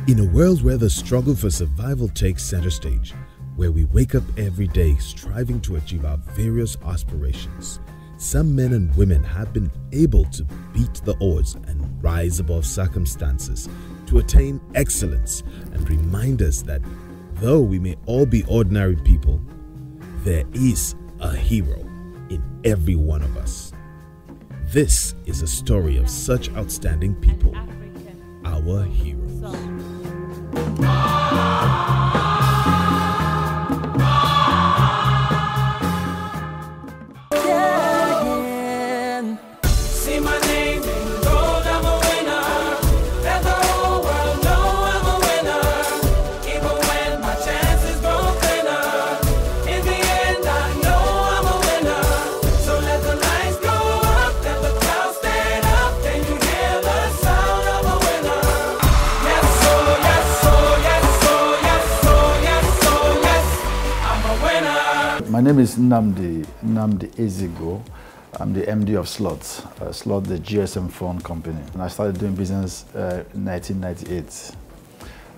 In a world where the struggle for survival takes center stage, where we wake up every day striving to achieve our various aspirations, some men and women have been able to beat the odds and rise above circumstances to attain excellence and remind us that though we may all be ordinary people, there is a hero in every one of us. This is a story of such outstanding people, our heroes. See my name in gold, I'm a winner. Let the whole world know I'm a winner. Even when my chances grow thinner, in the end I know I'm a winner. So let the lights go up, let the clouds stand up, then you hear the sound of a winner. Yes, oh, yes, oh, yes, oh, yes, oh, yes, oh, yes, I'm a winner. My name is Nnamdi Ezeigbo. I'm the MD of Slot, the GSM phone company. And I started doing business in 1998.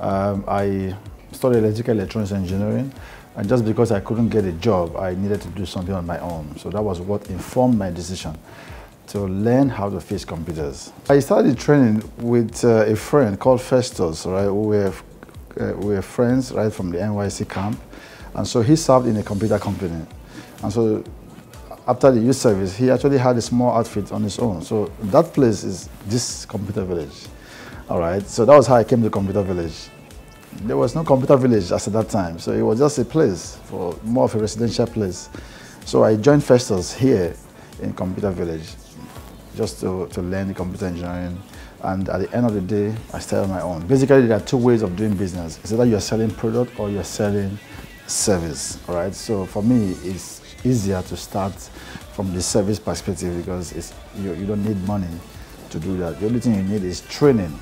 I studied electrical electronics engineering, and just because I couldn't get a job, I needed to do something on my own. So that was what informed my decision to learn how to fix computers. I started training with a friend called Festus, right? We were friends right from the NYC camp. And so he served in a computer company. And so after the youth service, he actually had a small outfit on his own. So that place is this computer village. All right, so that was how I came to computer village. There was no computer village as at that time, so it was just a place, for more of a residential place. So I joined Festus here in computer village, just to learn the computer engineering. And at the end of the day, I started on my own. Basically, there are two ways of doing business. It's either you're selling product or you're selling service, all right? So for me, it's easier to start from the service perspective because you don't need money to do that. The only thing you need is training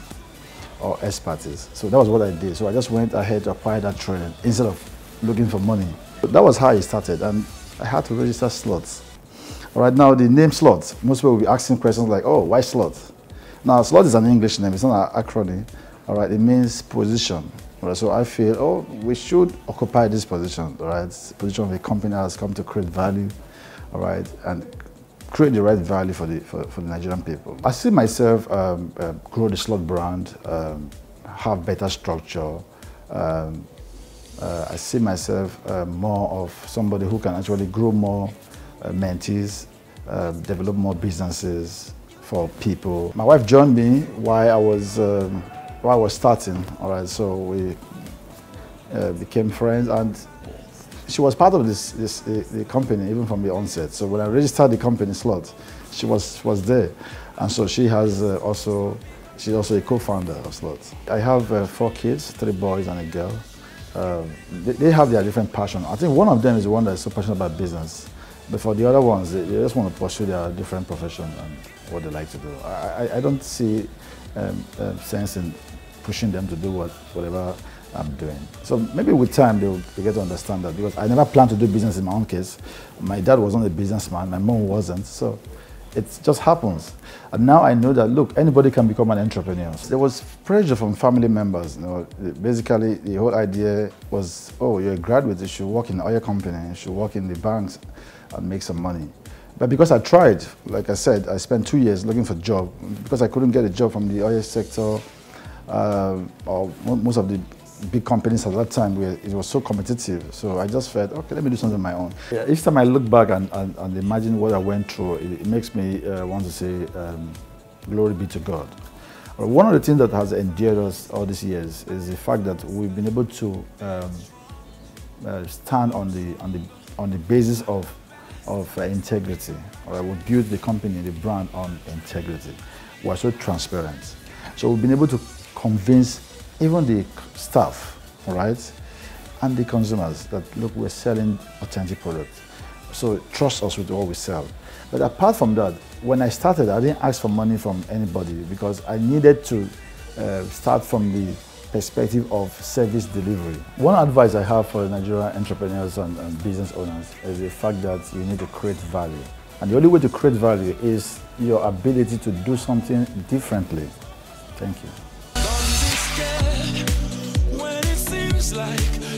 or expertise. So that was what I did. So I just went ahead to acquire that training instead of looking for money. That was how I started, and I had to register slots. All right, now the name Slot, most people will be asking questions like, oh, why Slot? Now, Slot is an English name, it's not an acronym. All right, it means position. Right, so I feel, oh, we should occupy this position, all right? It's the position of a company that has come to create value, all right, and create the right value for the Nigerian people. I see myself grow the Slot brand, have better structure. I see myself more of somebody who can actually grow more mentees, develop more businesses for people. My wife joined me while I was starting, all right, so we became friends, and she was part of the company even from the onset. So when I registered the company Slot, she was there, and so she's also a co-founder of Slot. I have 4 kids, 3 boys and a girl. They have their different passion. I think one of them is the one that is so passionate about business, but for the other ones, they just want to pursue their different profession and what they like to do. I don't see sense in pushing them to do whatever I'm doing. So maybe with time they'll get to understand that, because I never planned to do business in my own case. My dad wasn't a businessman, my mom wasn't, so it just happens. And now I know that, look, anybody can become an entrepreneur. There was pressure from family members. You know, basically the whole idea was, oh, you're a graduate, you should work in an oil company, you should work in the banks and make some money. But because I tried, like I said, I spent 2 years looking for a job. Because I couldn't get a job from the oil sector, or most of the big companies at that time, it was so competitive. So I just felt, okay, let me do something on my own. Yeah, each time I look back and imagine what I went through, it makes me want to say, glory be to God. One of the things that has endeared us all these years is the fact that we've been able to stand on the basis of integrity. We built the company, the brand on integrity. We're so transparent. So we've been able to convince even the staff, all right, and the consumers that, look, we're selling authentic products. So trust us with what we sell. But apart from that, when I started, I didn't ask for money from anybody because I needed to start from the perspective of service delivery. One advice I have for Nigerian entrepreneurs and business owners is the fact that you need to create value. And the only way to create value is your ability to do something differently. Thank you. like